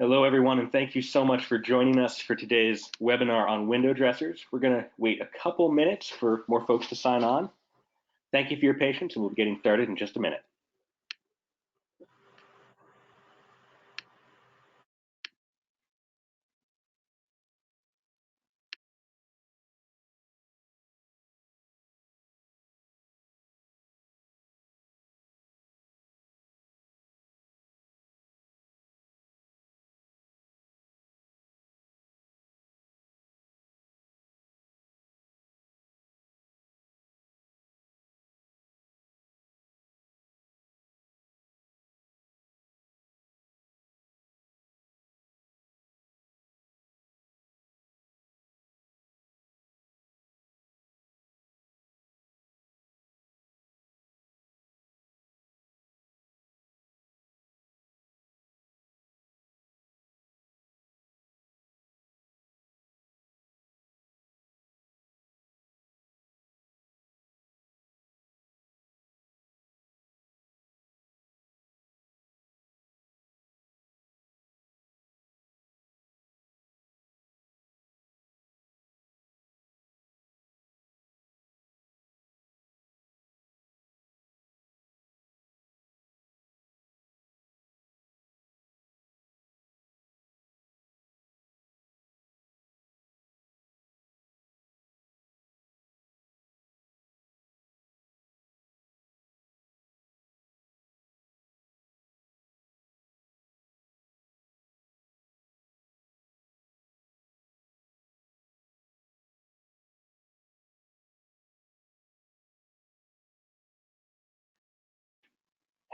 Hello, everyone, and thank you so much for joining us for today's webinar on window dressers. We're going to wait a couple minutes for more folks to sign on. Thank you for your patience, and we'll be getting started in just a minute.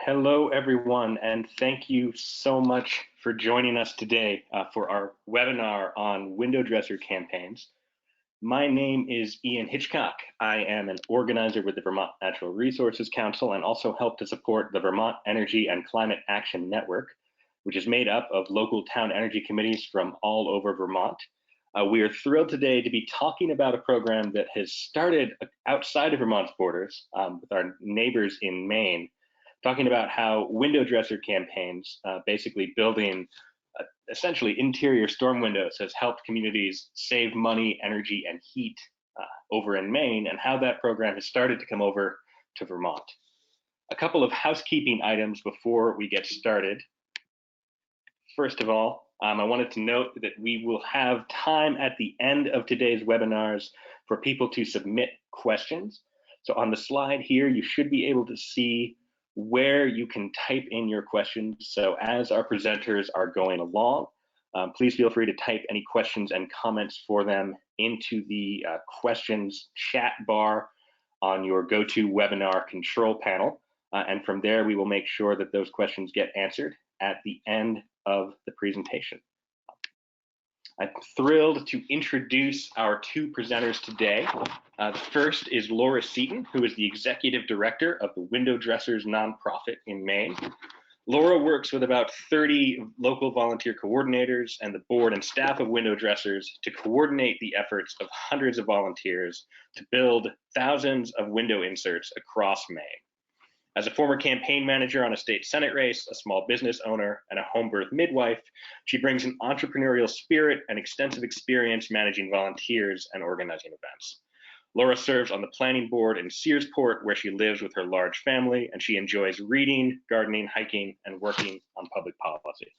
Hello, everyone, and thank you so much for joining us today for our webinar on window dresser campaigns. My name is Ian Hitchcock. I am an organizer with the Vermont Natural Resources Council and also help to support the Vermont Energy and Climate Action Network, which is made up of local town energy committees from all over Vermont. We are thrilled today to be talking about a program that has started outside of Vermont's borders with our neighbors in Maine, talking about how window dresser campaigns, basically building essentially interior storm windows, has helped communities save money, energy, and heat over in Maine, and how that program has started to come over to Vermont. A couple of housekeeping items before we get started. First of all, I wanted to note that we will have time at the end of today's webinars for people to submit questions. So on the slide here, you should be able to see where you can type in your questions. So as our presenters are going along, please feel free to type any questions and comments for them into the questions chat bar on your GoToWebinar control panel. And from there, we will make sure that those questions get answered at the end of the presentation. I'm thrilled to introduce our two presenters today. The first is Laura Seaton, who is the Executive Director of the WindowDressers nonprofit in Maine. Laura works with about 30 local volunteer coordinators and the board and staff of WindowDressers to coordinate the efforts of hundreds of volunteers to build thousands of window inserts across Maine. As a former campaign manager on a state Senate race, a small business owner, and a home birth midwife, she brings an entrepreneurial spirit and extensive experience managing volunteers and organizing events. Laura serves on the planning board in Searsport, where she lives with her large family, and she enjoys reading, gardening, hiking, and working on public policy.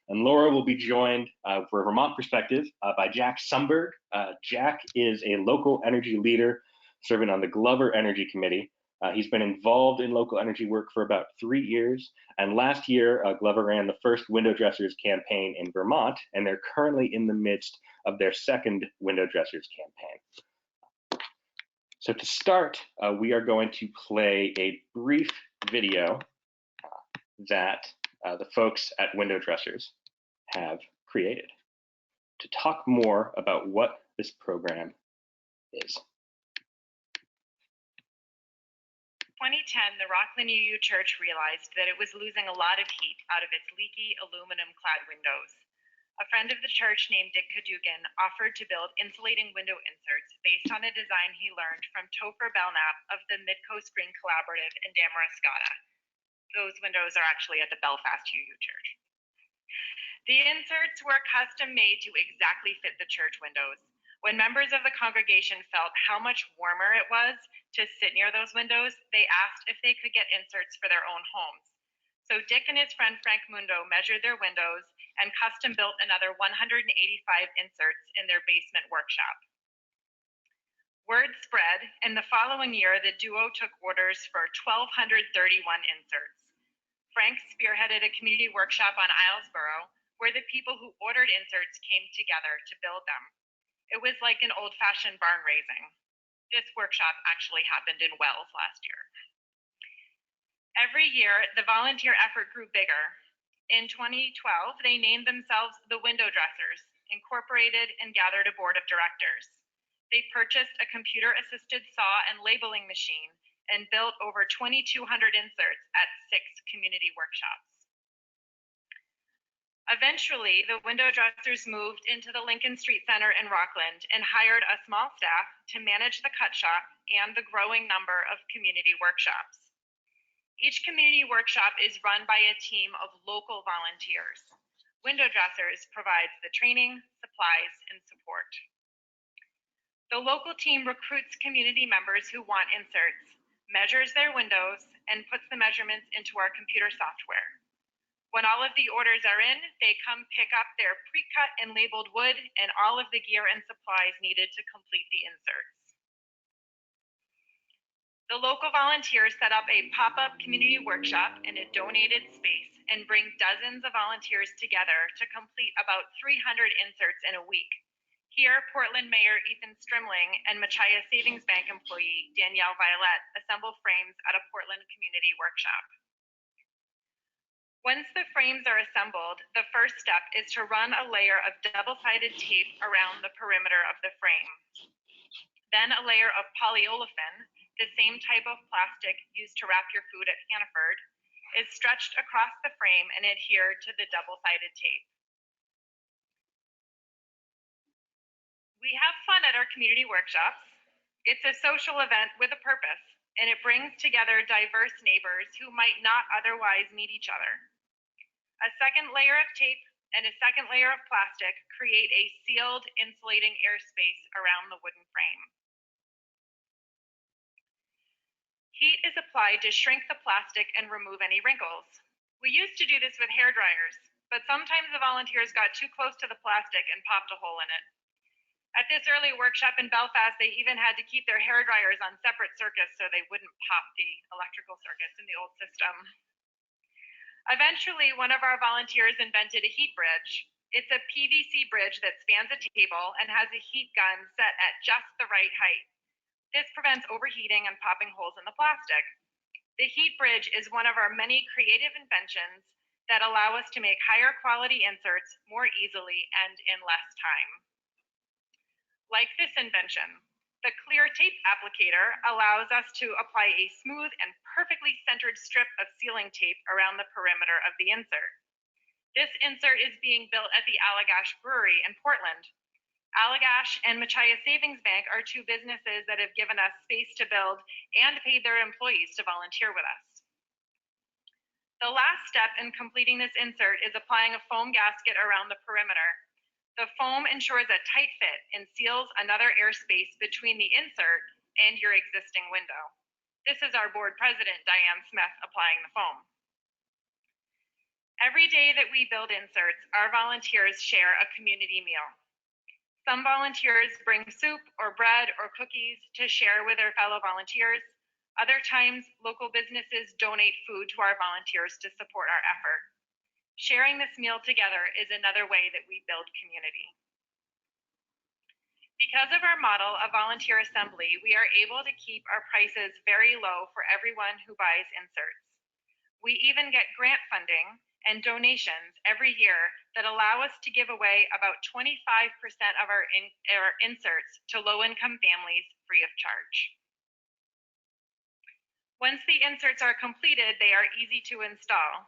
And Laura will be joined for a Vermont perspective by Jack Sumberg. Jack is a local energy leader serving on the Glover Energy Committee. He's been involved in local energy work for about 3 years, and last year Glover ran the first window dressers campaign in Vermont, and they're currently in the midst of their second window dressers campaign. So to start, we are going to play a brief video that the folks at WindowDressers have created to talk more about what this program is. 2010, the Rockland UU Church realized that it was losing a lot of heat out of its leaky aluminum-clad windows. A friend of the church named Dick Cadugan offered to build insulating window inserts based on a design he learned from Topher Belknap of the Midcoast Green Collaborative in Damariscotta. Those windows are actually at the Belfast UU Church. The inserts were custom made to exactly fit the church windows. When members of the congregation felt how much warmer it was to sit near those windows, they asked if they could get inserts for their own homes. So Dick and his friend Frank Mundo measured their windows and custom built another 185 inserts in their basement workshop. Word spread, and the following year, the duo took orders for 1,231 inserts. Frank spearheaded a community workshop on Islesboro, where the people who ordered inserts came together to build them. It was like an old-fashioned barn raising. This workshop actually happened in Wells last year. Every year, the volunteer effort grew bigger. In 2012, they named themselves the WindowDressers, incorporated and gathered a board of directors. They purchased a computer-assisted saw and labeling machine and built over 2,200 inserts at 6 community workshops. Eventually, the WindowDressers moved into the Lincoln Street Center in Rockland and hired a small staff to manage the cut shop and the growing number of community workshops. Each community workshop is run by a team of local volunteers. WindowDressers provides the training, supplies, and support. The local team recruits community members who want inserts, measures their windows, and puts the measurements into our computer software. When all of the orders are in, they come pick up their pre-cut and labeled wood and all of the gear and supplies needed to complete the inserts. The local volunteers set up a pop-up community workshop in a donated space and bring dozens of volunteers together to complete about 300 inserts in a week. Here, Portland Mayor Ethan Strimling and Machia Savings Bank employee Danielle Violet assemble frames at a Portland community workshop. Once the frames are assembled, the first step is to run a layer of double-sided tape around the perimeter of the frame. Then a layer of polyolefin, the same type of plastic used to wrap your food at Hannaford, is stretched across the frame and adhered to the double-sided tape. We have fun at our community workshops. It's a social event with a purpose, and it brings together diverse neighbors who might not otherwise meet each other. A second layer of tape and a second layer of plastic create a sealed, insulating airspace around the wooden frame. Heat is applied to shrink the plastic and remove any wrinkles. We used to do this with hair dryers, but sometimes the volunteers got too close to the plastic and popped a hole in it. At this early workshop in Belfast, they even had to keep their hair dryers on separate circuits so they wouldn't pop the electrical circuits in the old system. Eventually, one of our volunteers invented a heat bridge. It's a PVC bridge that spans a table and has a heat gun set at just the right height. This prevents overheating and popping holes in the plastic. The heat bridge is one of our many creative inventions that allow us to make higher quality inserts more easily and in less time. Like this invention, the clear tape applicator allows us to apply a smooth and perfectly centered strip of sealing tape around the perimeter of the insert. This insert is being built at the Allagash Brewery in Portland. Allagash and Machia Savings Bank are two businesses that have given us space to build and paid their employees to volunteer with us. The last step in completing this insert is applying a foam gasket around the perimeter. The foam ensures a tight fit and seals another airspace between the insert and your existing window. This is our board president, Diane Smith, applying the foam. Every day that we build inserts, our volunteers share a community meal. Some volunteers bring soup or bread or cookies to share with their fellow volunteers. Other times, local businesses donate food to our volunteers to support our effort. Sharing this meal together is another way that we build community. Because of our model of volunteer assembly, we are able to keep our prices very low for everyone who buys inserts. We even get grant funding and donations every year that allow us to give away about 25% of our inserts to low-income families free of charge. Once the inserts are completed, they are easy to install.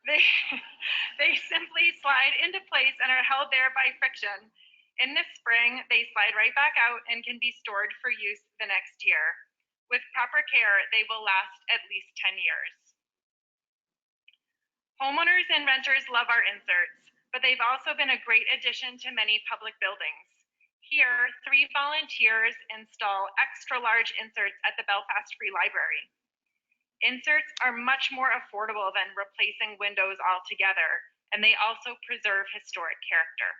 They simply slide into place and are held there by friction. In the spring, they slide right back out and can be stored for use the next year. With proper care, they will last at least 10 years. Homeowners and renters love our inserts, but they've also been a great addition to many public buildings. Here, 3 volunteers install extra large inserts at the Belfast Free Library. Inserts are much more affordable than replacing windows altogether, and they also preserve historic character.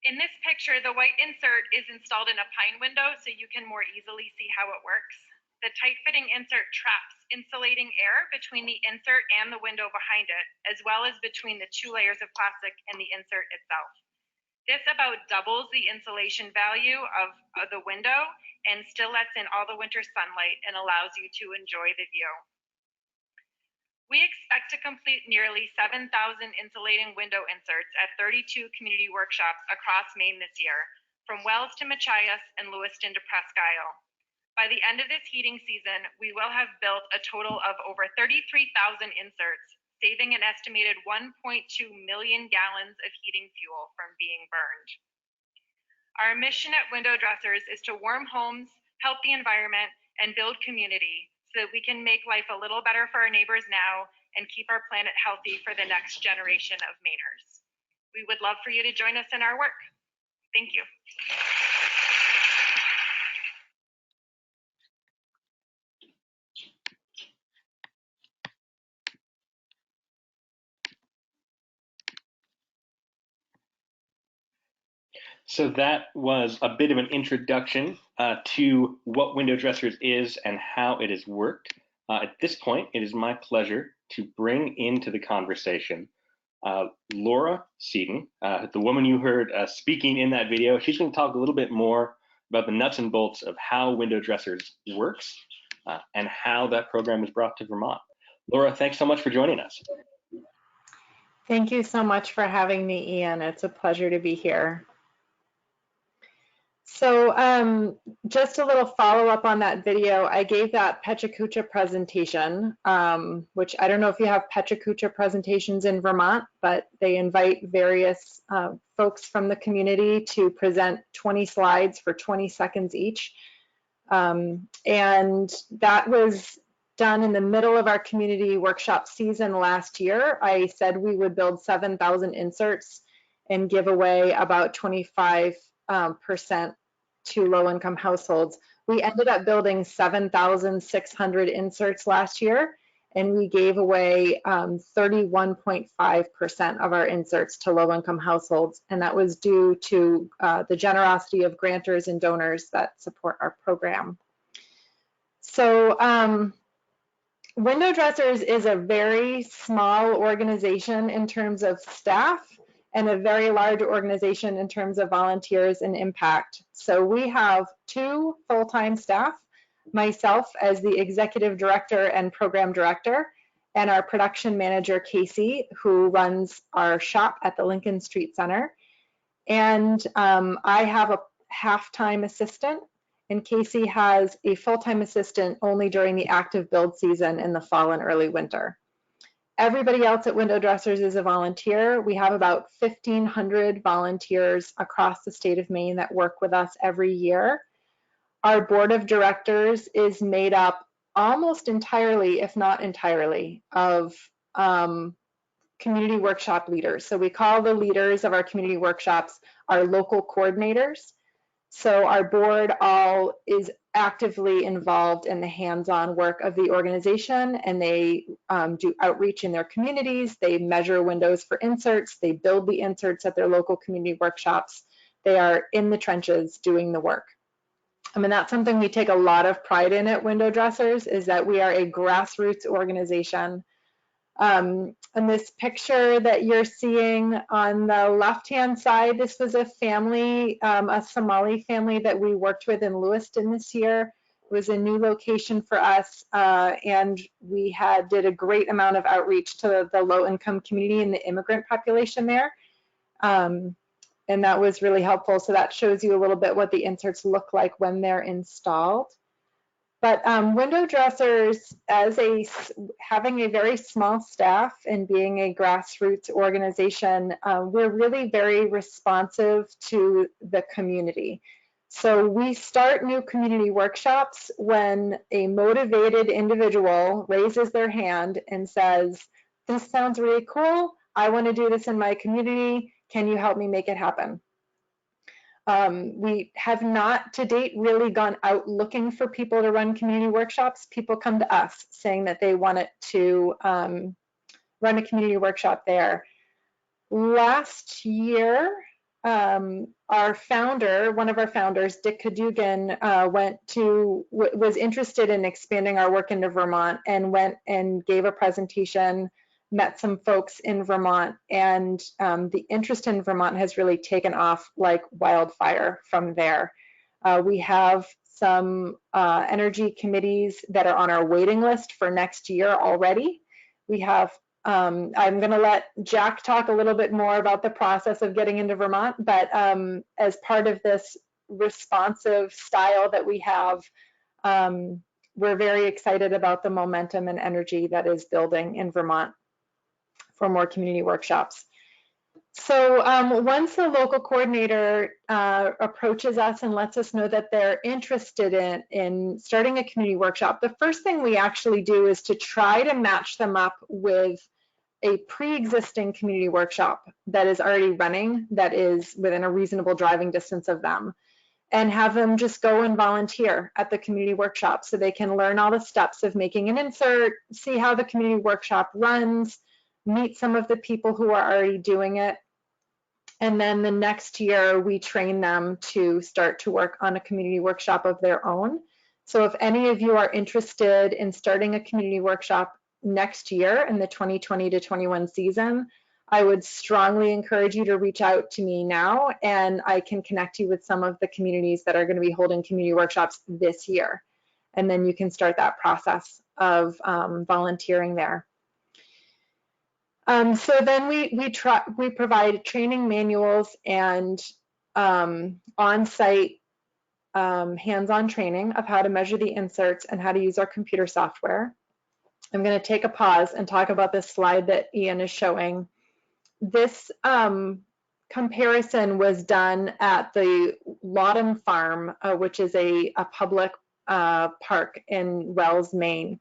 In this picture, the white insert is installed in a pine window so you can more easily see how it works. The tight-fitting insert traps insulating air between the insert and the window behind it, as well as between the 2 layers of plastic and the insert itself. This about doubles the insulation value of the window and still lets in all the winter sunlight and allows you to enjoy the view. We expect to complete nearly 7,000 insulating window inserts at 32 community workshops across Maine this year, from Wells to Machias and Lewiston to Presque Isle. By the end of this heating season, we will have built a total of over 33,000 inserts, saving an estimated 1.2 million gallons of heating fuel from being burned. Our mission at WindowDressers is to warm homes, help the environment, and build community so that we can make life a little better for our neighbors now and keep our planet healthy for the next generation of Mainers. We would love for you to join us in our work. Thank you. So that was a bit of an introduction to what WindowDressers is and how it has worked. At this point, it is my pleasure to bring into the conversation Laura Seaton, the woman you heard speaking in that video. She's going to talk a little bit more about the nuts and bolts of how WindowDressers works and how that program was brought to Vermont. Laura, thanks so much for joining us. Thank you so much for having me, Ian. It's a pleasure to be here. So just a little follow-up on that video. I gave that Pechakucha presentation, which I don't know if you have Pechakucha presentations in Vermont, but they invite various folks from the community to present 20 slides for 20 seconds each. And that was done in the middle of our community workshop season last year. I said we would build 7,000 inserts and give away about 25% to low-income households. We ended up building 7,600 inserts last year, and we gave away 31.5% of our inserts to low-income households, and that was due to the generosity of grantors and donors that support our program. So WindowDressers is a very small organization in terms of staff, and a very large organization in terms of volunteers and impact. So we have 2 full-time staff, myself as the Executive Director and Program Director, and our production manager, Casey, who runs our shop at the Lincoln Street Center. And I have a half-time assistant, and Casey has a full-time assistant only during the active build season in the fall and early winter. Everybody else at WindowDressers is a volunteer. We have about 1,500 volunteers across the state of Maine that work with us every year. Our board of directors is made up almost entirely, if not entirely, of community workshop leaders. So we call the leaders of our community workshops our local coordinators. So our board all is actively involved in the hands-on work of the organization, and they do outreach in their communities. They measure windows for inserts. They build the inserts at their local community workshops. They are in the trenches doing the work. I mean, that's something we take a lot of pride in at WindowDressers, is that we are a grassroots organization. And this picture that you're seeing on the left-hand side, this was a family, a Somali family that we worked with in Lewiston this year. It was a new location for us, and we did a great amount of outreach to the low-income community and the immigrant population there. And that was really helpful. So that shows you a little bit what the inserts look like when they're installed. But WindowDressers, having a very small staff and being a grassroots organization, we're really very responsive to the community. So we start new community workshops when a motivated individual raises their hand and says, this sounds really cool. I want to do this in my community. Can you help me make it happen? We have not to date really gone out looking for people to run community workshops. People come to us saying that they want to run a community workshop there. Last year, our founder, one of our founders, Dick Cadugan, was interested in expanding our work into Vermont and went and gave a presentation, met some folks in Vermont, and the interest in Vermont has really taken off like wildfire from there. We have some energy committees that are on our waiting list for next year already. We have I'm going to let Jack talk a little bit more about the process of getting into Vermont, but as part of this responsive style that we have, we're very excited about the momentum and energy that is building in Vermont for more community workshops. So once a local coordinator approaches us and lets us know that they're interested in starting a community workshop, the first thing we actually do is to try to match them up with a pre-existing community workshop that is already running, that is within a reasonable driving distance of them, and have them just go and volunteer at the community workshop so they can learn all the steps of making an insert, see how the community workshop runs, meet some of the people who are already doing it. And then the next year, we train them to start to work on a community workshop of their own. So if any of you are interested in starting a community workshop next year in the 2020 to 21 season, I would strongly encourage you to reach out to me now, and I can connect you with some of the communities that are going to be holding community workshops this year. And then you can start that process of volunteering there. So then we provide training manuals and on-site hands-on training of how to measure the inserts and how to use our computer software. I'm going to take a pause and talk about this slide that Ian is showing. This comparison was done at the Laudham Farm, which is a public park in Wells, Maine.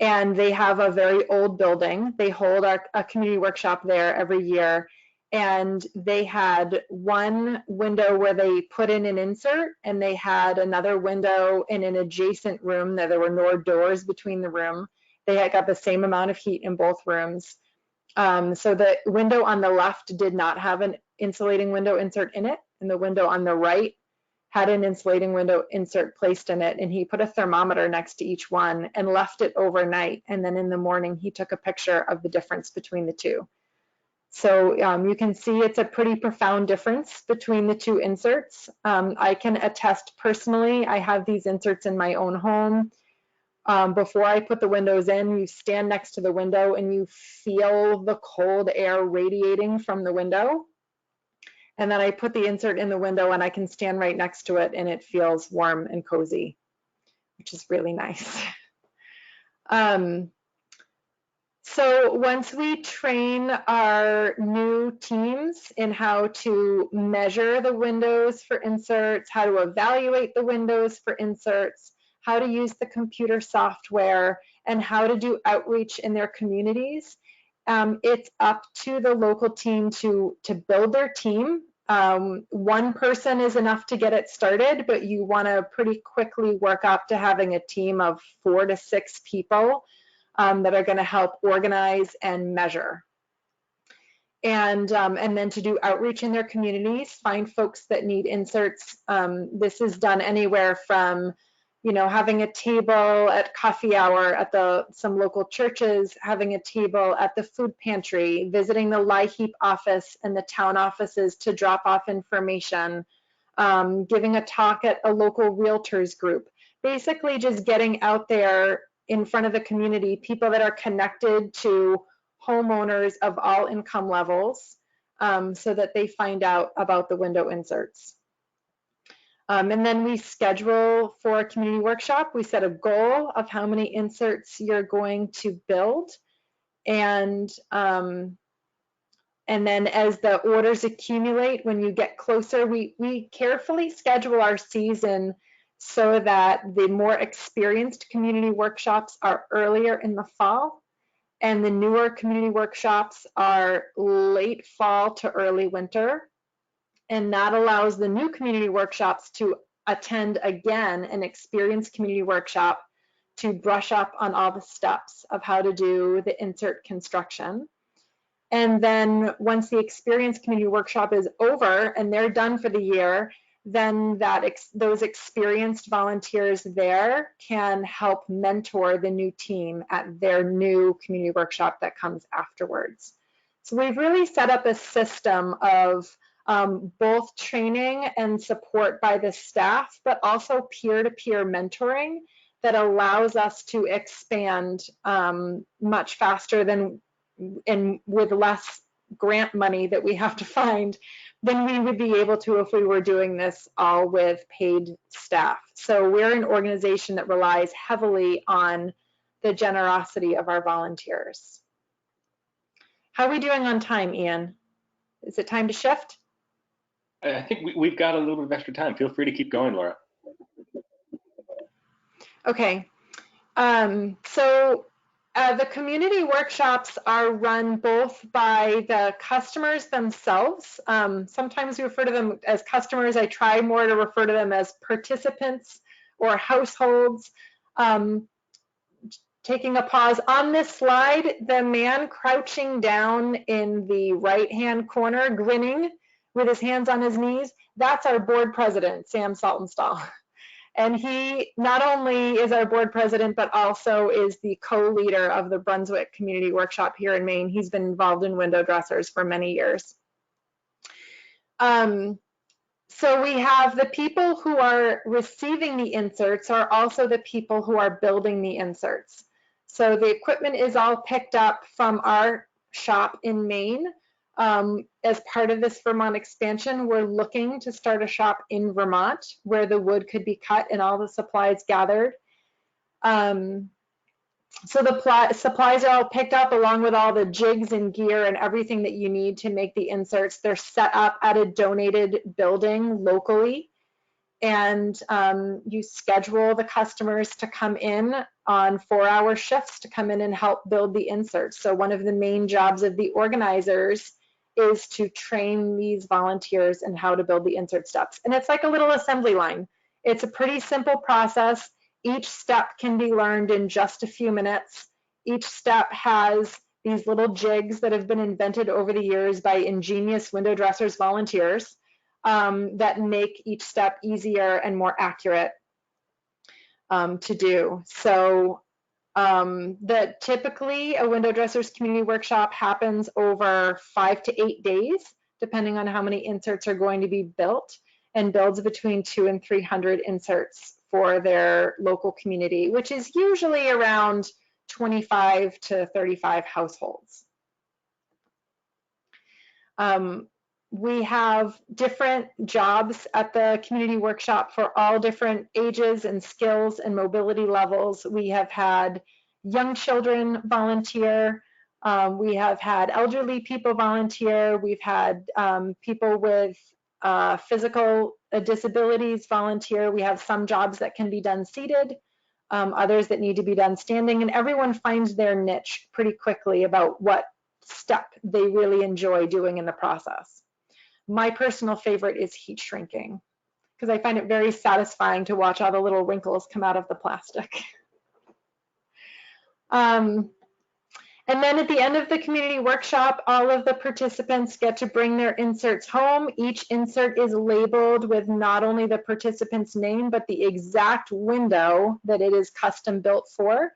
And they have a very old building. They hold a community workshop there every year. And they had one window where they put in an insert, and they had another window in an adjacent room that there were no doors between the room. They had got the same amount of heat in both rooms. So the window on the left did not have an insulating window insert in it, and the window on the right had an insulating window insert placed in it, and he put a thermometer next to each one and left it overnight. And then in the morning, he took a picture of the difference between the two. So you can see it's a pretty profound difference between the two inserts. I can attest personally, I have these inserts in my own home. Before I put the windows in, you stand next to the window and you feel the cold air radiating from the window. And then I put the insert in the window and I can stand right next to it and it feels warm and cozy, which is really nice. So once we train our new teams in how to measure the windows for inserts, how to evaluate the windows for inserts, how to use the computer software, and how to do outreach in their communities, it's up to the local team to build their team. One person is enough to get it started, but you want to pretty quickly work up to having a team of 4 to 6 people that are going to help organize and measure. And then to do outreach in their communities, find folks that need inserts. This is done anywhere from, you know, having a table at coffee hour at some local churches, having a table at the food pantry, visiting the LIHEAP office and the town offices to drop off information, giving a talk at a local realtors group. Basically just getting out there in front of the community, people that are connected to homeowners of all income levels, so that they find out about the window inserts. And then we schedule for a community workshop. We set a goal of how many inserts you're going to build. And And then as the orders accumulate, when you get closer, we carefully schedule our season so that the more experienced community workshops are earlier in the fall, and the newer community workshops are late fall to early winter. And that allows the new community workshops to attend again an experienced community workshop to brush up on all the steps of how to do the insert construction. And then once the experienced community workshop is over and they're done for the year, then those experienced volunteers there can help mentor the new team at their new community workshop that comes afterwards. So we've really set up a system of both training and support by the staff, but also peer-to-peer mentoring that allows us to expand much faster than and with less grant money that we have to find than we would be able to if we were doing this all with paid staff. So we're an organization that relies heavily on the generosity of our volunteers. How are we doing on time, Ian? Is it time to shift? I think we've got a little bit of extra time. Feel free to keep going, Laura. Okay. The community workshops are run both by the customers themselves. Sometimes we refer to them as customers. I try more to refer to them as participants or households. Taking a pause on this slide, the man crouching down in the right-hand corner, grinning with his hands on his knees, that's our board president, Sam Saltonstall. And he not only is our board president, but also is the co-leader of the Brunswick Community Workshop here in Maine. He's been involved in WindowDressers for many years. So we have the people who are receiving the inserts are also the people who are building the inserts. So the equipment is all picked up from our shop in Maine. As part of this Vermont expansion, we're looking to start a shop in Vermont where the wood could be cut and all the supplies gathered. So the supplies are all picked up along with all the jigs and gear and everything that you need to make the inserts. They're set up at a donated building locally. And you schedule the customers to come in on 4-hour shifts to come in and help build the inserts. So one of the main jobs of the organizers is to train these volunteers in how to build the insert steps. And it's like a little assembly line. It's a pretty simple process. Each step can be learned in just a few minutes. Each step has these little jigs that have been invented over the years by ingenious WindowDressers volunteers that make each step easier and more accurate to do. So typically a WindowDressers community workshop happens over 5 to 8 days, depending on how many inserts are going to be built, and builds between 200 and 300 inserts for their local community, which is usually around 25 to 35 households. We have different jobs at the community workshop for all different ages and skills and mobility levels. We have had young children volunteer. We have had elderly people volunteer. We've had people with physical disabilities volunteer. We have some jobs that can be done seated, others that need to be done standing, and everyone finds their niche pretty quickly about what step they really enjoy doing in the process. My personal favorite is heat shrinking because I find it very satisfying to watch all the little wrinkles come out of the plastic. And then at the end of the community workshop, all of the participants get to bring their inserts home. Each insert is labeled with not only the participant's name, but the exact window that it is custom built for.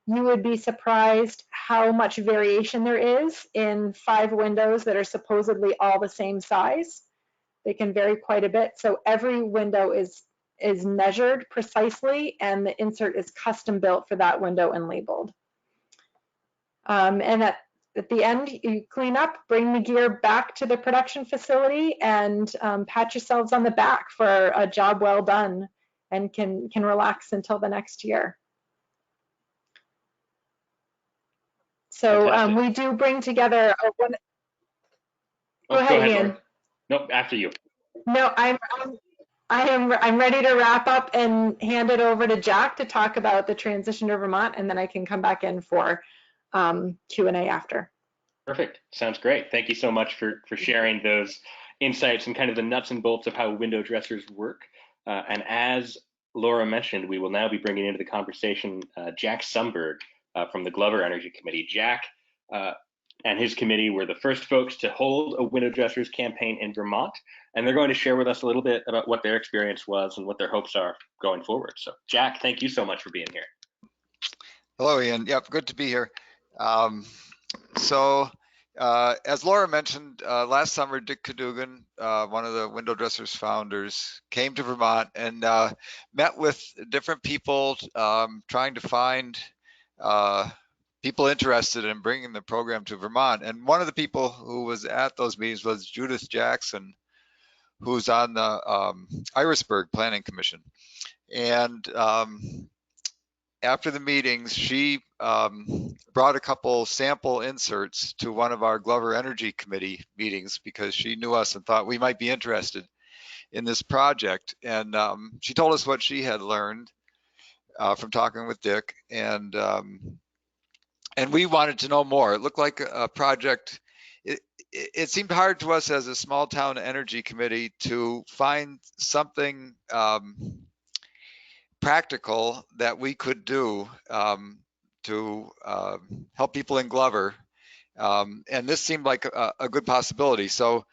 You would be surprised how much variation there is in 5 windows that are supposedly all the same size. They can vary quite a bit. So every window is measured precisely, and the insert is custom built for that window and labeled. And at the end, you clean up, bring the gear back to the production facility, and pat yourselves on the back for a job well done, and can relax until the next year. So we do bring together Go Oh, go ahead, ahead, Ian. Laura. Nope, after you. No, I'm ready to wrap up and hand it over to Jack to talk about the transition to Vermont, and then I can come back in for Q&A after. Perfect. Sounds great. Thank you so much for sharing those insights and kind of the nuts and bolts of how window dressers work. And as Laura mentioned, we will now be bringing into the conversation Jack Sumberg from the Glover Energy Committee. Jack and his committee were the first folks to hold a window dressers campaign in Vermont, and they're going to share with us a little bit about what their experience was and what their hopes are going forward. So Jack, thank you so much for being here. Hello, Ian. Yep, good to be here. As Laura mentioned, last summer, Dick Cadogan, one of the window dressers founders, came to Vermont and met with different people trying to find people interested in bringing the program to Vermont. And one of the people who was at those meetings was Judith Jackson, who's on the Irisburg Planning Commission. And after the meetings, she brought a couple sample inserts to one of our Glover Energy Committee meetings because she knew us and thought we might be interested in this project. And she told us what she had learned from talking with Dick, and we wanted to know more. It looked like a project. It seemed hard to us as a small town energy committee to find something practical that we could do to help people in Glover. And this seemed like a good possibility. So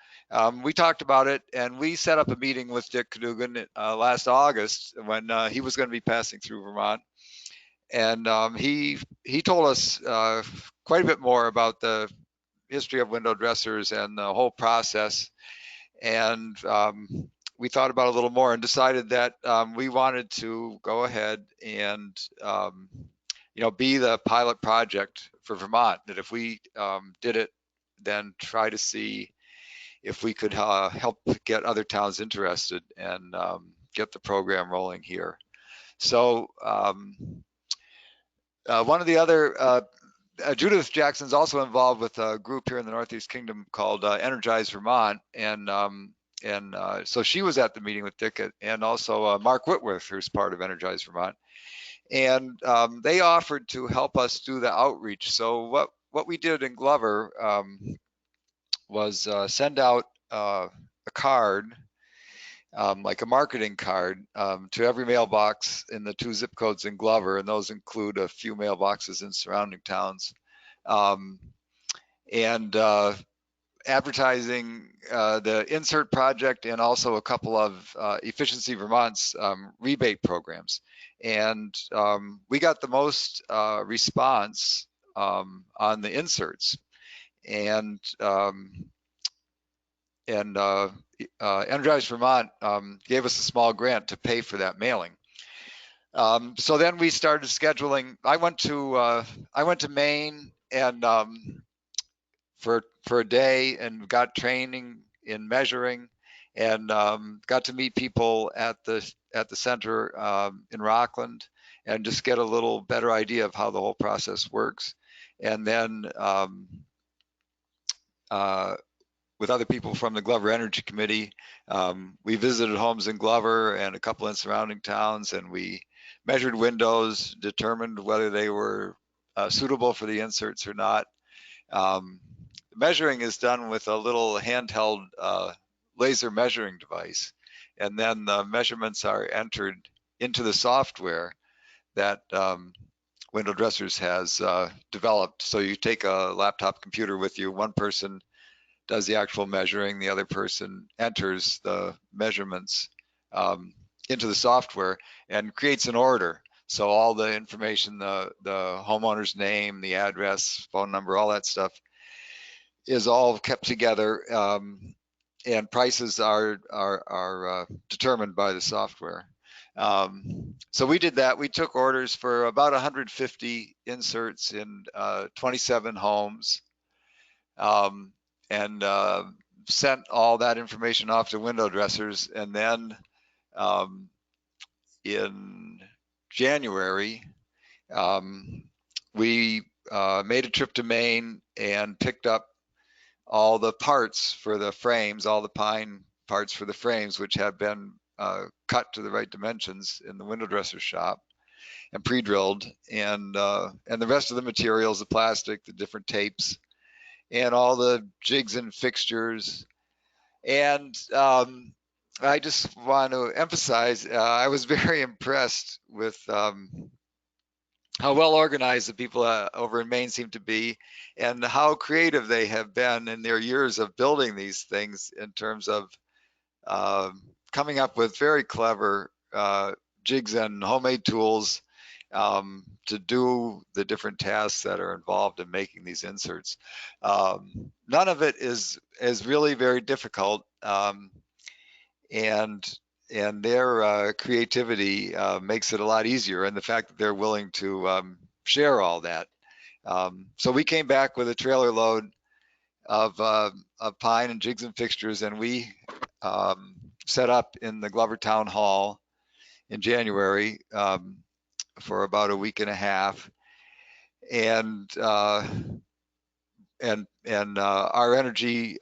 we talked about it, and we set up a meeting with Dick Cadogan last August when he was going to be passing through Vermont. And he told us quite a bit more about the history of window dressers and the whole process. And we thought about it a little more and decided that we wanted to go ahead and be the pilot project for Vermont. That if we did it, then try to see if we could help get other towns interested and get the program rolling here. So one of the other Judith Jackson's also involved with a group here in the Northeast Kingdom called Energize Vermont, and so she was at the meeting with Dick, and also Mark Whitworth, who's part of Energize Vermont, and they offered to help us do the outreach. So what we did in Glover was send out a card, like a marketing card, to every mailbox in the 2 zip codes in Glover, and those include a few mailboxes in surrounding towns, and advertising the insert project and also a couple of Efficiency Vermont's rebate programs. And we got the most response on the inserts, and Energize Vermont gave us a small grant to pay for that mailing. So then we started scheduling. I went to Maine and for a day and got training in measuring, and got to meet people at the center in Rockland and just get a little better idea of how the whole process works. And then with other people from the Glover Energy Committee, we visited homes in Glover and a couple in surrounding towns, and we measured windows, determined whether they were suitable for the inserts or not. Measuring is done with a little handheld laser measuring device, and then the measurements are entered into the software that Window Dressers has developed. So you take a laptop computer with you, one person does the actual measuring, the other person enters the measurements into the software and creates an order. So all the information, the homeowner's name, the address, phone number, all that stuff is all kept together, and prices are determined by the software. So we did that. We took orders for about 150 inserts in 27 homes, and sent all that information off to Window Dressers. And then in January, we made a trip to Maine and picked up all the parts for the frames, all the pine parts for the frames, which have been cut to the right dimensions in the window dresser shop and pre-drilled, and the rest of the materials, the plastic, the different tapes, and all the jigs and fixtures. And I just want to emphasize, I was very impressed with how well organized the people over in Maine seem to be, and how creative they have been in their years of building these things in terms of coming up with very clever jigs and homemade tools to do the different tasks that are involved in making these inserts. None of it is really very difficult, and their creativity makes it a lot easier, and the fact that they're willing to share all that. So we came back with a trailer load of pine and jigs and fixtures, and we set up in the Glover Town Hall in January for about a week and a half, and our energy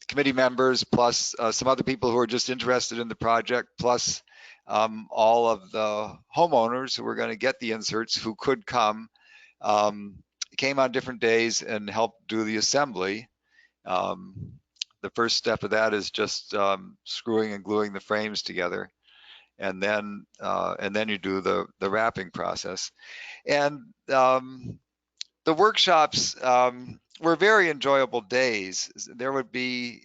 committee members, plus some other people who are just interested in the project, plus all of the homeowners who were going to get the inserts who could come, came on different days and helped do the assembly. The first step of that is just screwing and gluing the frames together, and then you do the wrapping process. And the workshops were very enjoyable days. There would be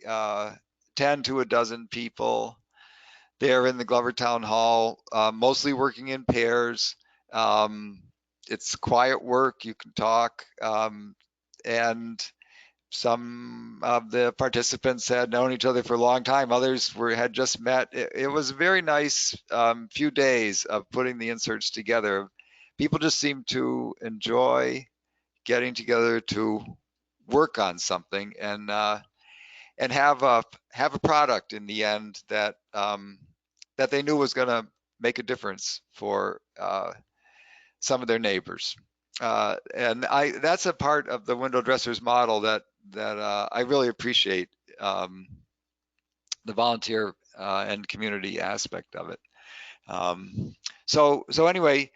10 to a dozen people there in the Glover Town Hall, mostly working in pairs. It's quiet work, you can talk, and some of the participants had known each other for a long time. Others had just met. It was a very nice few days of putting the inserts together. People just seemed to enjoy getting together to work on something and have a product in the end that that they knew was going to make a difference for some of their neighbors. And that's a part of the window dressers model that I really appreciate, the volunteer and community aspect of it. So anyway,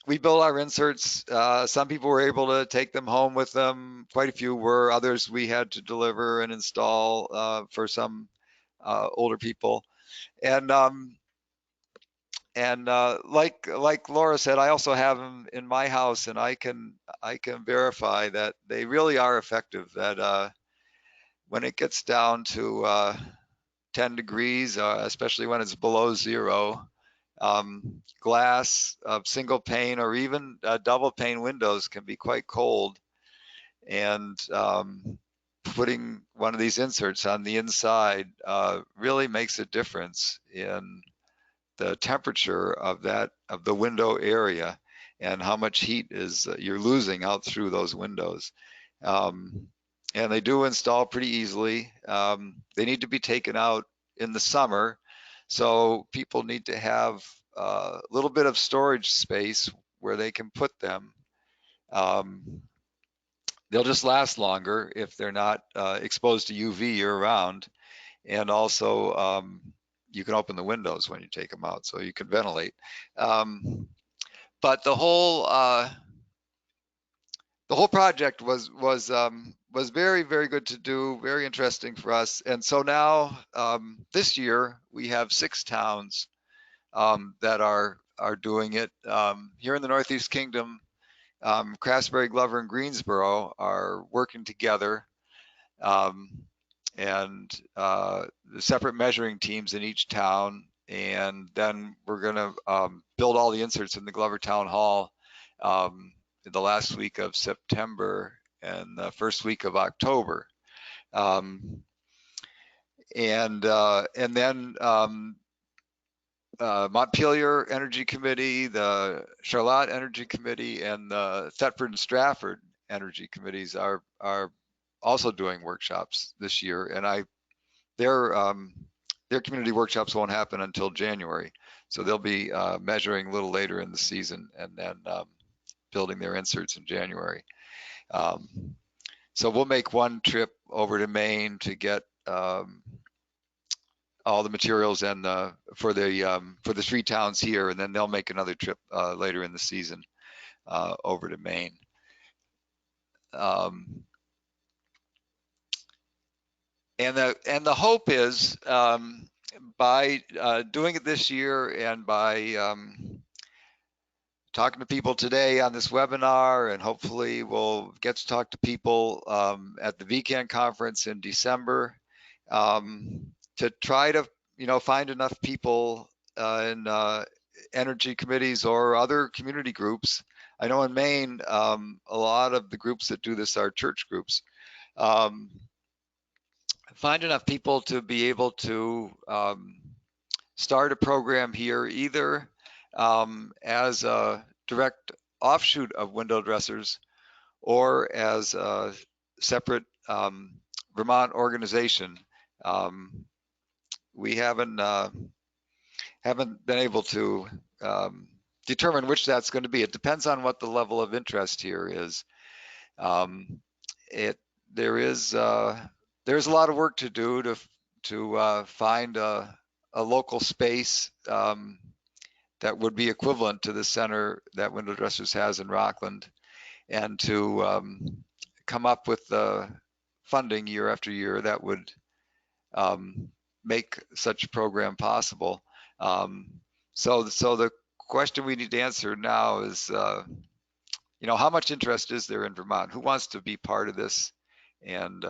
we built our inserts. Some people were able to take them home with them. Quite a few were. Others we had to deliver and install for some older people. And like Laura said, I also have them in my house, and I can verify that they really are effective. That when it gets down to 10 degrees, especially when it's below zero, glass of single pane or even double pane windows can be quite cold, and putting one of these inserts on the inside really makes a difference in the temperature of the window area and how much heat is you're losing out through those windows. And they do install pretty easily. They need to be taken out in the summer, so people need to have a little bit of storage space where they can put them. They'll just last longer if they're not exposed to UV year round. And also, you can open the windows when you take them out, so you can ventilate. But the whole project was very, very good to do, very interesting for us. And so now, this year, we have 6 towns that are doing it. Here in the Northeast Kingdom, Craftsbury, Glover, and Greensboro are working together, and the separate measuring teams in each town. And then we're gonna build all the inserts in the Glover Town Hall the last week of September and the first week of October. And then Montpelier Energy Committee, the Charlotte Energy Committee, and the Thetford and Stratford Energy Committees are also doing workshops this year. And their community workshops won't happen until January, so they'll be measuring a little later in the season, and then building their inserts in January. So we'll make one trip over to Maine to get all the materials and for the 3 towns here, and then they'll make another trip later in the season over to Maine. And the hope is by doing it this year and by talking to people today on this webinar, and hopefully we'll get to talk to people at the VECAN conference in December, to try to find enough people in energy committees or other community groups. I know in Maine, a lot of the groups that do this are church groups. Find enough people to be able to start a program here, either as a direct offshoot of WindowDressers or as a separate Vermont organization. We haven't been able to determine which that's going to be. It depends on what the level of interest here is. There's a lot of work to do to find a local space that would be equivalent to the center that WindowDressers has in Rockland, and to come up with the funding year after year that would make such a program possible. So the question we need to answer now is, how much interest is there in Vermont? Who wants to be part of this? And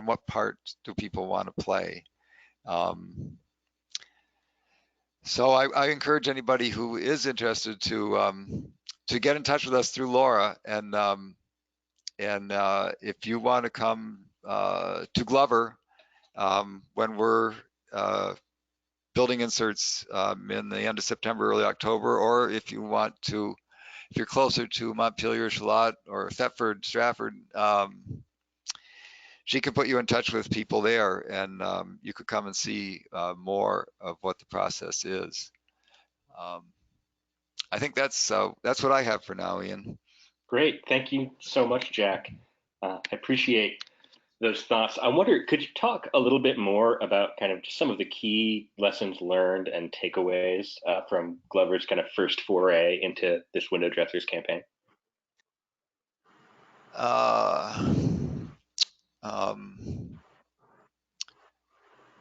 what part do people want to play? So I encourage anybody who is interested to get in touch with us through Laura, and if you want to come to Glover when we're building inserts in the end of September, early October, or if you're closer to Montpelier, Charlotte, or Thetford, Stratford, she can put you in touch with people there, and you could come and see more of what the process is. I think that's what I have for now, Ian. Great, thank you so much, Jack. I appreciate those thoughts. I wonder, could you talk a little bit more about kind of just some of the key lessons learned and takeaways from Glover's kind of first foray into this WindowDressers campaign?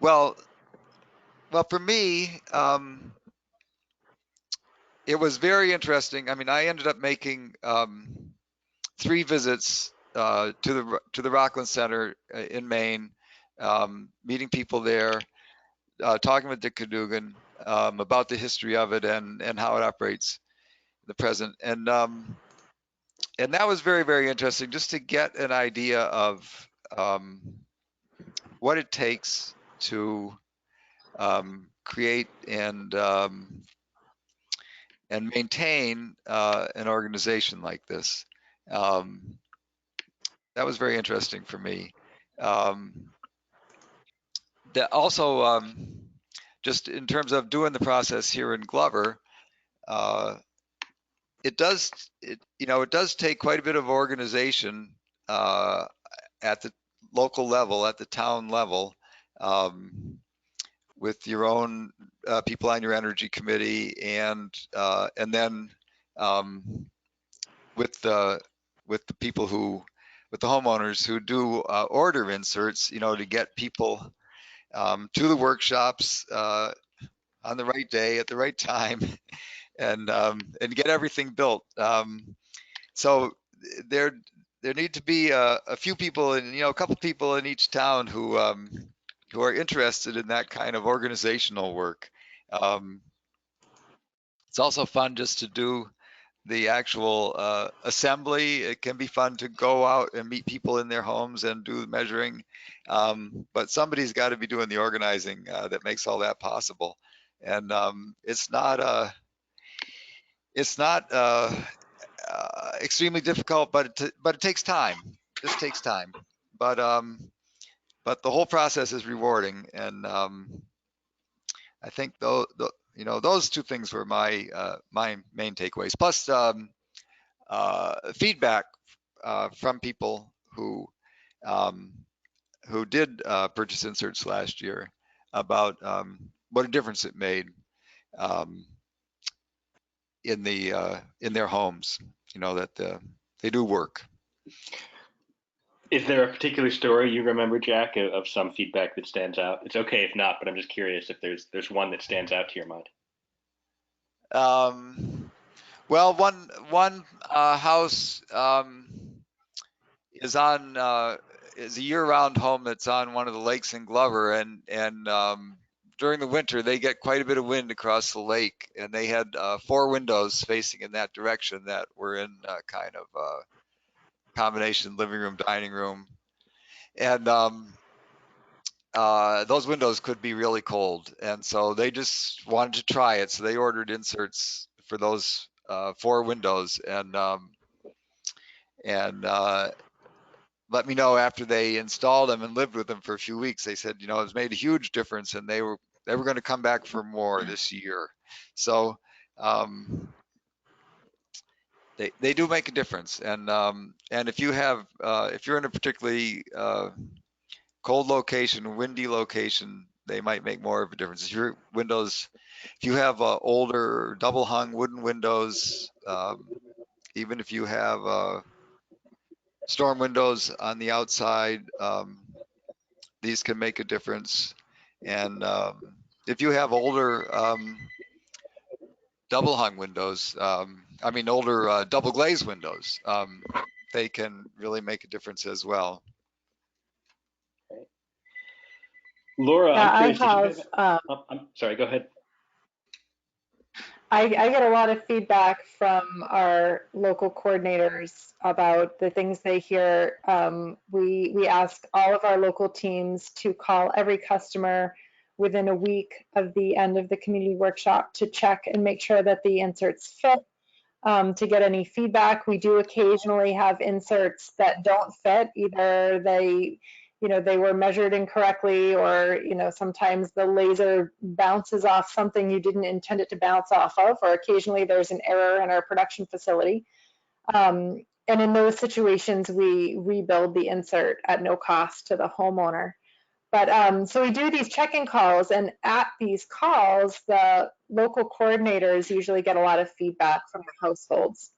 Well, for me, it was very interesting. I mean, I ended up making 3 visits to the Rockland Center in Maine, meeting people there, talking with Dick Cadogan about the history of it and how it operates in the present, and that was very, very interesting, just to get an idea of what it takes to create and maintain an organization like this. That was very interesting for me. That also, just in terms of doing the process here in Glover, it does take quite a bit of organization at the local level, at the town level, with your own people on your energy committee, and then with the people with the homeowners who do order inserts, to get people to the workshops on the right day at the right time, and get everything built. So there need to be a few people, and a couple people in each town who are interested in that kind of organizational work. It's also fun just to do the actual assembly. It can be fun to go out and meet people in their homes and do the measuring, but somebody's got to be doing the organizing that makes all that possible. And it's not extremely difficult, but it takes time. It just takes time. But the whole process is rewarding, and I think those 2 things were my main takeaways. Plus feedback from people who who did purchase inserts last year about what a difference it made in their homes. You know, that they do work. Is there a particular story you remember, Jack, of some feedback that stands out? It's okay if not, but I'm just curious if there's one that stands out to your mind. Well, one house is a year-round home that's on one of the lakes in Glover, and during the winter they get quite a bit of wind across the lake, and they had 4 windows facing in that direction that were in kind of combination living room, dining room, and those windows could be really cold, and so they just wanted to try it. So they ordered inserts for those 4 windows, and let me know after they installed them and lived with them for a few weeks. They said, you know, it's made a huge difference, and they were going to come back for more this year. So they do make a difference, and if you have if you're in a particularly cold location, windy location, they might make more of a difference. If you have older double hung wooden windows, even if you have storm windows on the outside, these can make a difference. And if you have older double hung windows, older double glazed windows, they can really make a difference as well. Laura, Yeah, I'm curious. I'm sorry, go ahead. I get a lot of feedback from our local coordinators about the things they hear. We ask all of our local teams to call every customer within a week of the end of the community workshop to check and make sure that the inserts fit, to get any feedback. We do occasionally have inserts that don't fit. Either they were measured incorrectly, or, sometimes the laser bounces off something you didn't intend it to bounce off of, or occasionally there's an error in our production facility. And in those situations, we rebuild the insert at no cost to the homeowner. But so we do these check-in calls, and at these calls, the local coordinators usually get a lot of feedback from the households.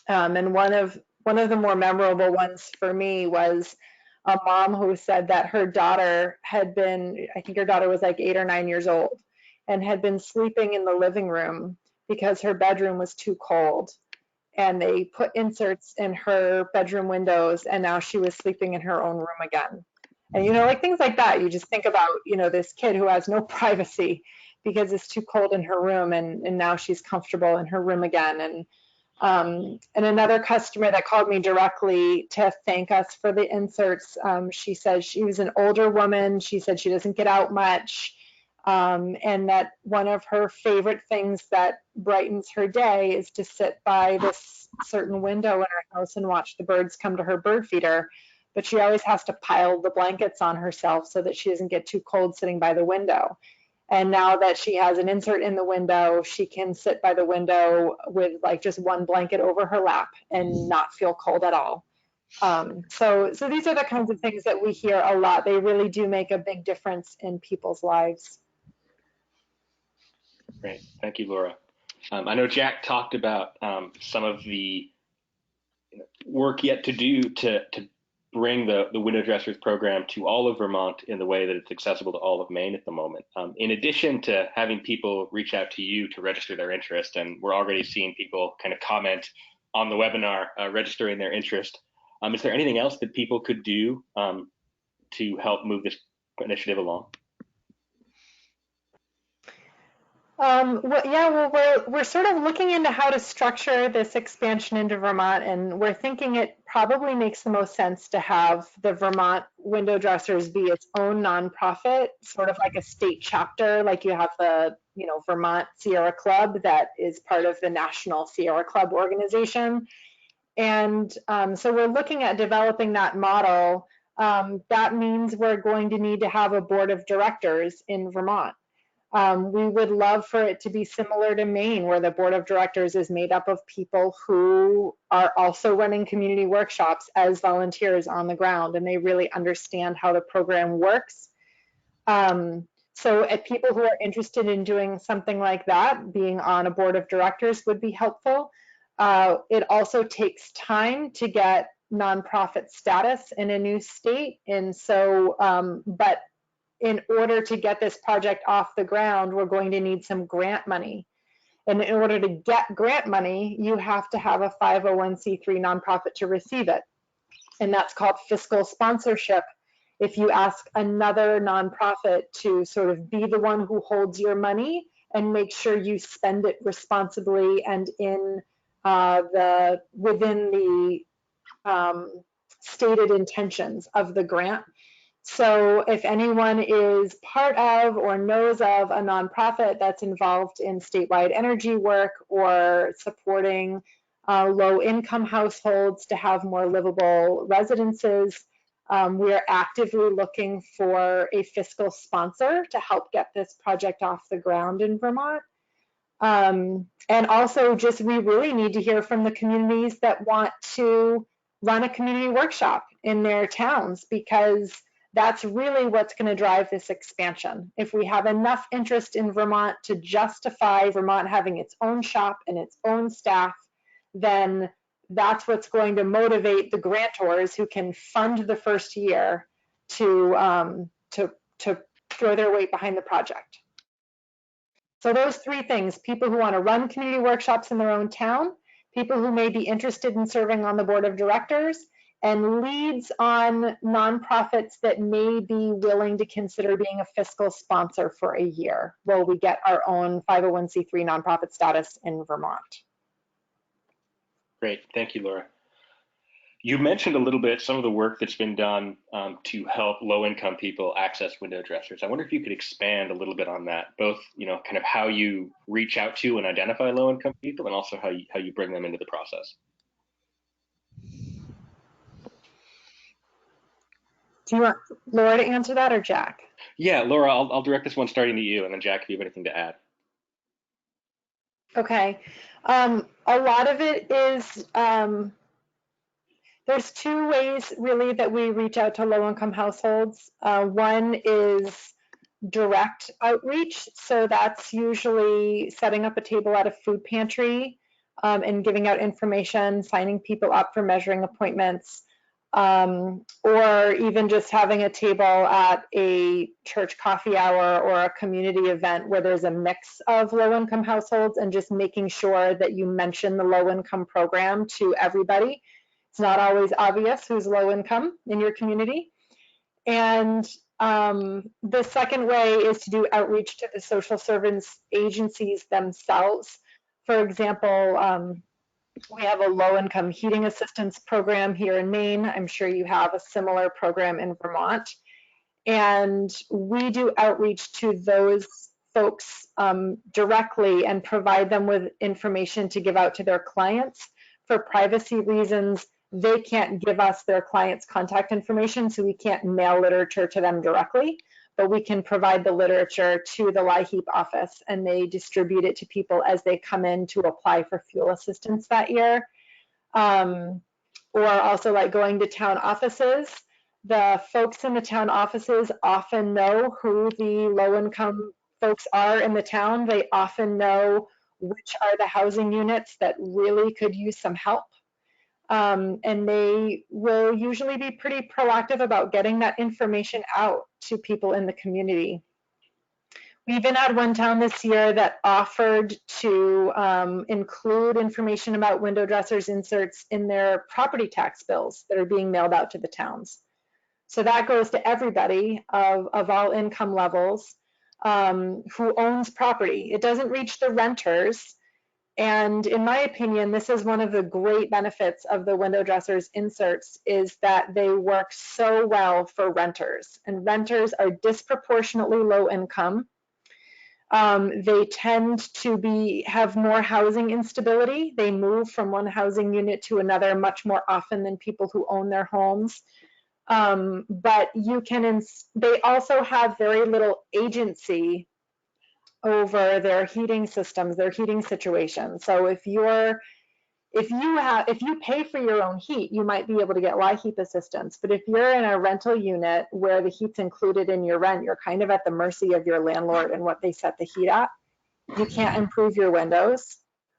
And one of the more memorable ones for me was a mom who said that her daughter had been, I think her daughter was like 8 or 9 years old, and had been sleeping in the living room because her bedroom was too cold. And they put inserts in her bedroom windows, and now she was sleeping in her own room again. And, like things like that, you just think about, this kid who has no privacy because it's too cold in her room, and now she's comfortable in her room again. And another customer that called me directly to thank us for the inserts, she said she was an older woman. She said she doesn't get out much, and that one of her favorite things that brightens her day is to sit by this certain window in her house and watch the birds come to her bird feeder. But she always has to pile the blankets on herself so that she doesn't get too cold sitting by the window. And now that she has an insert in the window, she can sit by the window with like just one blanket over her lap and not feel cold at all. So these are the kinds of things that we hear a lot. They really do make a big difference in people's lives. Great, thank you, Laura. I know Jack talked about some of the work yet to do to bring the WindowDressers program to all of Vermont in the way that it's accessible to all of Maine at the moment. In addition to having people reach out to you to register their interest, and we're already seeing people kind of comment on the webinar registering their interest, is there anything else that people could do to help move this initiative along? We're sort of looking into how to structure this expansion into Vermont, and we're thinking it probably makes the most sense to have the Vermont WindowDressers be its own nonprofit, sort of like a state chapter, like you have the Vermont Sierra Club that is part of the National Sierra Club organization. And so we're looking at developing that model. That means we're going to need to have a board of directors in Vermont. We would love for it to be similar to Maine, where the board of directors is made up of people who are also running community workshops as volunteers on the ground, and they really understand how the program works. So if people who are interested in doing something like that, being on a board of directors would be helpful. It also takes time to get nonprofit status in a new state. And so, but in order to get this project off the ground, we're going to need some grant money. And in order to get grant money, you have to have a 501c3 nonprofit to receive it. And that's called fiscal sponsorship. If you ask another nonprofit to sort of be the one who holds your money and make sure you spend it responsibly and in within the stated intentions of the grant. So if anyone is part of or knows of a nonprofit that's involved in statewide energy work or supporting low-income households to have more livable residences, we are actively looking for a fiscal sponsor to help get this project off the ground in Vermont. And also just we really need to hear from the communities that want to run a community workshop in their towns, because that's really what's going to drive this expansion. If we have enough interest in Vermont to justify Vermont having its own shop and its own staff, then that's what's going to motivate the grantors who can fund the first year to throw their weight behind the project. So those three things: people who want to run community workshops in their own town, people who may be interested in serving on the board of directors, and leads on nonprofits that may be willing to consider being a fiscal sponsor for a year while we get our own 501c3 nonprofit status in Vermont. Great, thank you, Laura. You mentioned a little bit some of the work that's been done to help low-income people access window dressers. I wonder if you could expand a little bit on that, both kind of how you reach out to and identify low-income people, and also how you bring them into the process. Do you want Laura to answer that, or Jack? Yeah, Laura, I'll direct this one starting to you, and then Jack, if you have anything to add. Okay. A lot of it is, there's two ways really that we reach out to low-income households. One is direct outreach. So that's usually setting up a table at a food pantry and giving out information, signing people up for measuring appointments, or even just having a table at a church coffee hour or a community event where there's a mix of low-income households, and just making sure that you mention the low-income program to everybody. It's not always obvious who's low-income in your community. And the second way is to do outreach to the social service agencies themselves. For example, we have a low-income heating assistance program here in Maine. I'm sure you have a similar program in Vermont. And we do outreach to those folks directly and provide them with information to give out to their clients. For privacy reasons, they can't give us their clients' contact information, so we can't mail literature to them directly, but we can provide the literature to the LIHEAP office, and they distribute it to people as they come in to apply for fuel assistance that year. Or also like going to town offices. The folks in the town offices often know who the low-income folks are in the town. They often know which are the housing units that really could use some help. And they will usually be pretty proactive about getting that information out to people in the community. We even had one town this year that offered to include information about window dressers inserts in their property tax bills that are being mailed out to the towns. So that goes to everybody of all income levels who owns property. It doesn't reach the renters. And in my opinion, this is one of the great benefits of the window dressers inserts, is that they work so well for renters. And renters are disproportionately low income. They tend to have more housing instability. They move from one housing unit to another much more often than people who own their homes. But they also have very little agency over their heating systems, their heating situation. So if you pay for your own heat, you might be able to get LIHEAP assistance. But if you're in a rental unit where the heat's included in your rent, you're kind of at the mercy of your landlord and what they set the heat at. You can't improve your windows,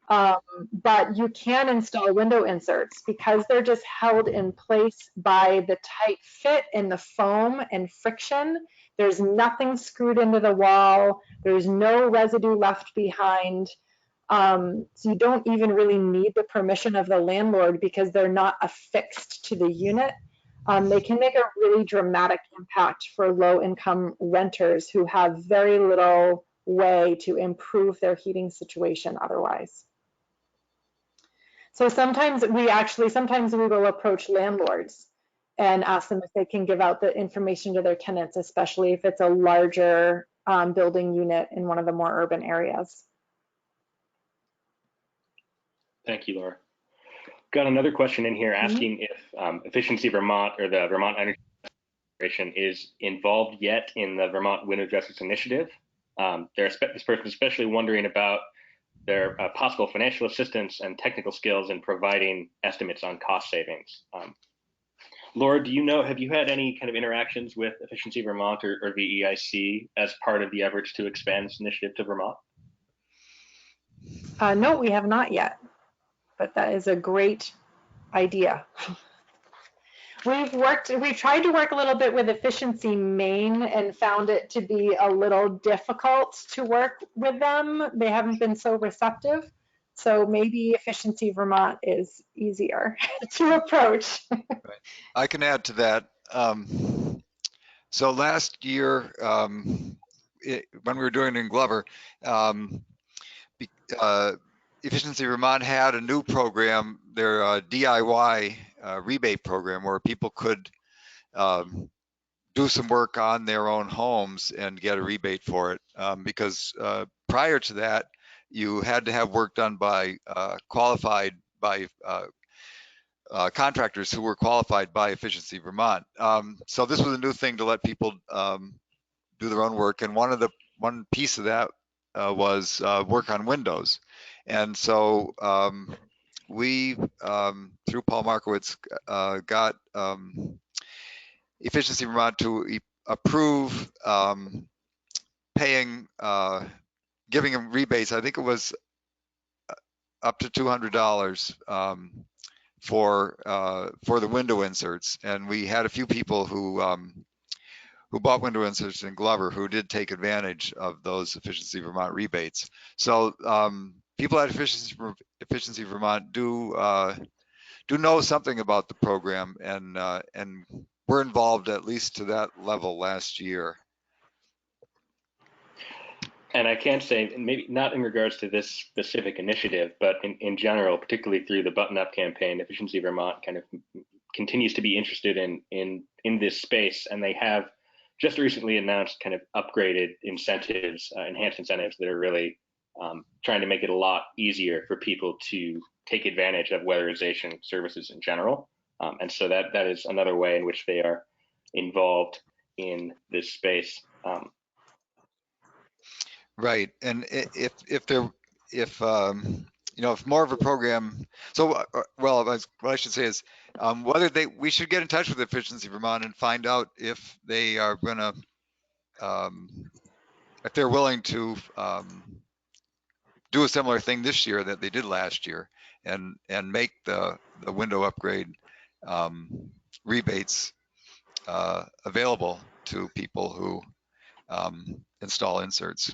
but you can install window inserts because they're just held in place by the tight fit in the foam and friction. There's nothing screwed into the wall. There's no residue left behind. So you don't even really need the permission of the landlord because they're not affixed to the unit. They can make a really dramatic impact for low-income renters who have very little way to improve their heating situation otherwise. So sometimes we will approach landlords and ask them if they can give out the information to their tenants, especially if it's a larger building unit in one of the more urban areas. Thank you, Laura. Got another question in here asking if Efficiency Vermont or the Vermont Energy Administration is involved yet in the Vermont WindowDressers initiative. This person is especially wondering about their possible financial assistance and technical skills in providing estimates on cost savings. Laura, do you know, have you had any kind of interactions with Efficiency Vermont or VEIC as part of the efforts to expand this initiative to Vermont? No, we have not yet, but that is a great idea. We've tried to work a little bit with Efficiency Maine and found it to be a little difficult to work with them. They haven't been so receptive. So maybe Efficiency Vermont is easier to approach. Right. I can add to that. So last year, when we were doing it in Glover, Efficiency Vermont had a new program, their DIY rebate program, where people could do some work on their own homes and get a rebate for it. Because prior to that, you had to have work done by contractors who were qualified by Efficiency Vermont. So this was a new thing to let people do their own work, and one piece of that was work on windows. And so we, through Paul Markowitz, got Efficiency Vermont to approve giving them rebates. I think it was up to $200 for the window inserts, and we had a few people who bought window inserts in Glover who did take advantage of those Efficiency Vermont rebates. So people at Efficiency Vermont do know something about the program, and we're involved at least to that level last year. And I can say, maybe not in regards to this specific initiative, but in general, particularly through the Button Up campaign, Efficiency Vermont kind of continues to be interested in this space, and they have just recently announced kind of upgraded incentives, enhanced incentives that are really trying to make it a lot easier for people to take advantage of weatherization services in general. And so that is another way in which they are involved in this space. Right, and if more of a program, so well, what I should say is whether we should get in touch with Efficiency Vermont and find out if they are going to, if they're willing to do a similar thing this year that they did last year, and make the window upgrade rebates available to people who install inserts.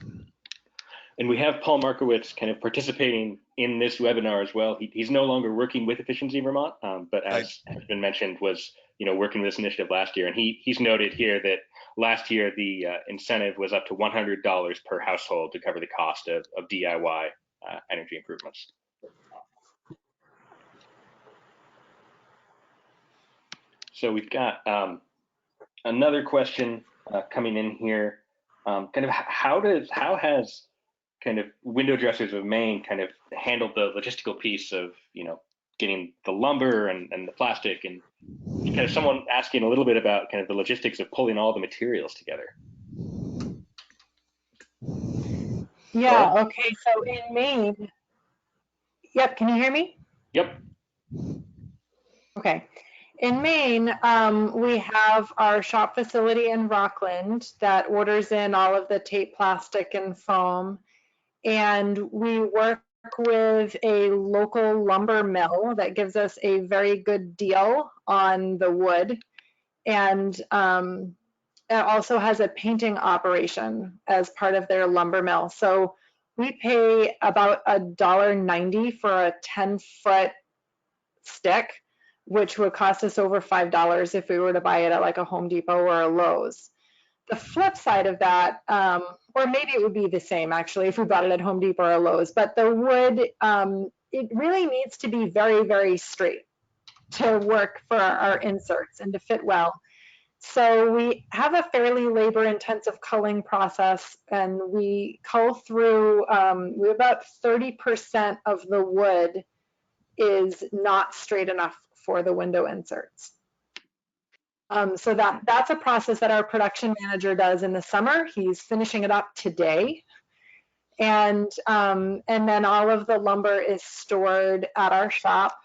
And we have Paul Markowitz kind of participating in this webinar as well. He's no longer working with Efficiency Vermont, but as has been mentioned, was working with this initiative last year. And he's noted here that last year the incentive was up to $100 per household to cover the cost of DIY energy improvements. So we've got another question coming in here. Kind of how has kind of WindowDressers of Maine kind of handled the logistical piece of getting the lumber and the plastic, and kind of someone asking a little bit about kind of the logistics of pulling all the materials together. Yeah, Laura? okay, so in Maine, yep, can you hear me? Yep. Okay. In Maine, we have our shop facility in Rockland that orders in all of the tape, plastic, and foam. And we work with a local lumber mill that gives us a very good deal on the wood. And it also has a painting operation as part of their lumber mill. So we pay about $1.90 for a 10-foot stick, which would cost us over $5 if we were to buy it at like a Home Depot or a Lowe's. The flip side of that, or maybe it would be the same actually if we bought it at Home Depot or a Lowe's, but the wood, it really needs to be very, very straight to work for our inserts and to fit well. So we have a fairly labor-intensive culling process, and we cull through, we about 30% of the wood is not straight enough for the window inserts. So that's a process that our production manager does in the summer. He's finishing it up today. And then all of the lumber is stored at our shop.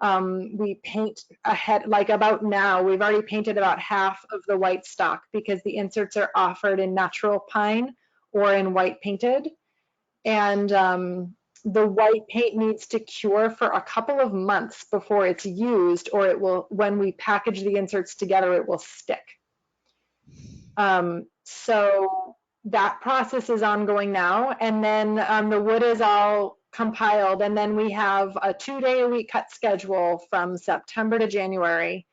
We paint ahead, like about now, we've already painted about half of the white stock because the inserts are offered in natural pine or in white painted. And the white paint needs to cure for a couple of months before it's used, or it will, when we package the inserts together, it will stick. So that process is ongoing now. And then the wood is all compiled. And then we have a 2-day-a-week cut schedule from September to January.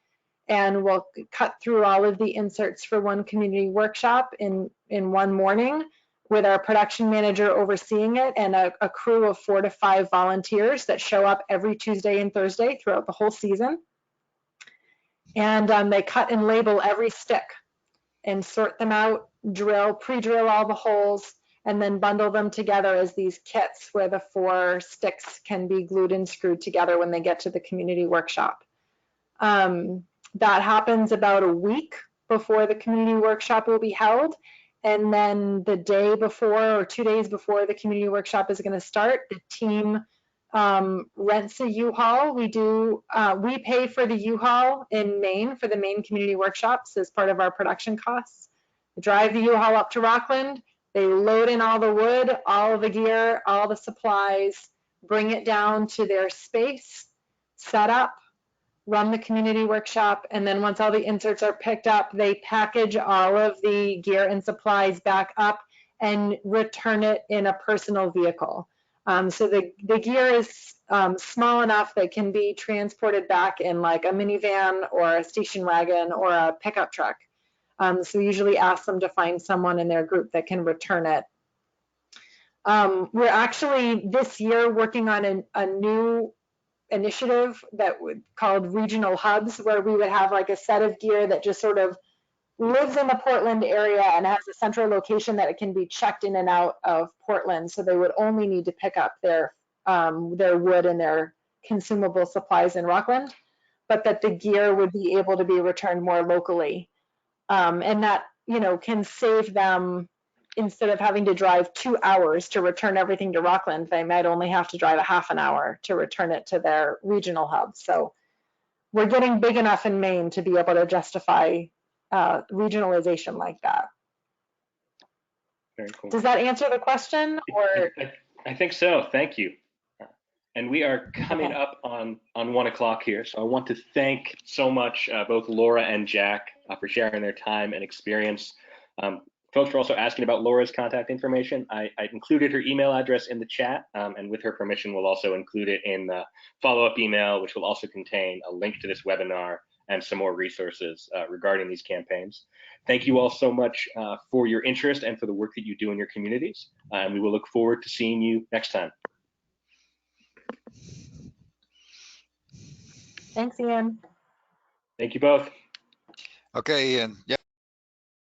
And we'll cut through all of the inserts for one community workshop in one morning, with our production manager overseeing it and a crew of 4 to 5 volunteers that show up every Tuesday and Thursday throughout the whole season. And they cut and label every stick and sort them out, pre-drill all the holes, and then bundle them together as these kits where the 4 sticks can be glued and screwed together when they get to the community workshop. That happens about a week before the community workshop will be held. And then the day before or 2 days before the community workshop is going to start, the team rents a U-Haul. We pay for the U-Haul in Maine for the Maine community workshops as part of our production costs. They drive the U-Haul up to Rockland. They load in all the wood, all the gear, all the supplies, bring it down to their space, set up, run the community workshop, and then once all the inserts are picked up, they package all of the gear and supplies back up and return it in a personal vehicle. So the gear is small enough that can be transported back in like a minivan or a station wagon or a pickup truck. So we usually ask them to find someone in their group that can return it. We're actually this year working on a new initiative that would called regional hubs, where we would have like a set of gear that just sort of lives in the Portland area and has a central location that it can be checked in and out of Portland. So they would only need to pick up their wood and their consumable supplies in Rockland, but that the gear would be able to be returned more locally. And that, can save them, instead of having to drive 2 hours to return everything to Rockland, they might only have to drive a half an hour to return it to their regional hub. So we're getting big enough in Maine to be able to justify regionalization like that. Very cool. Does that answer the question? Or I think so. Thank you. And we are coming up on 1 o'clock here. So I want to thank so much both Laura and Jack for sharing their time and experience. Folks were also asking about Laura's contact information. I included her email address in the chat, and with her permission, we'll also include it in the follow-up email, which will also contain a link to this webinar and some more resources regarding these campaigns. Thank you all so much for your interest and for the work that you do in your communities. And we will look forward to seeing you next time. thanks, Ian. Thank you both. Okay, Ian. Yeah.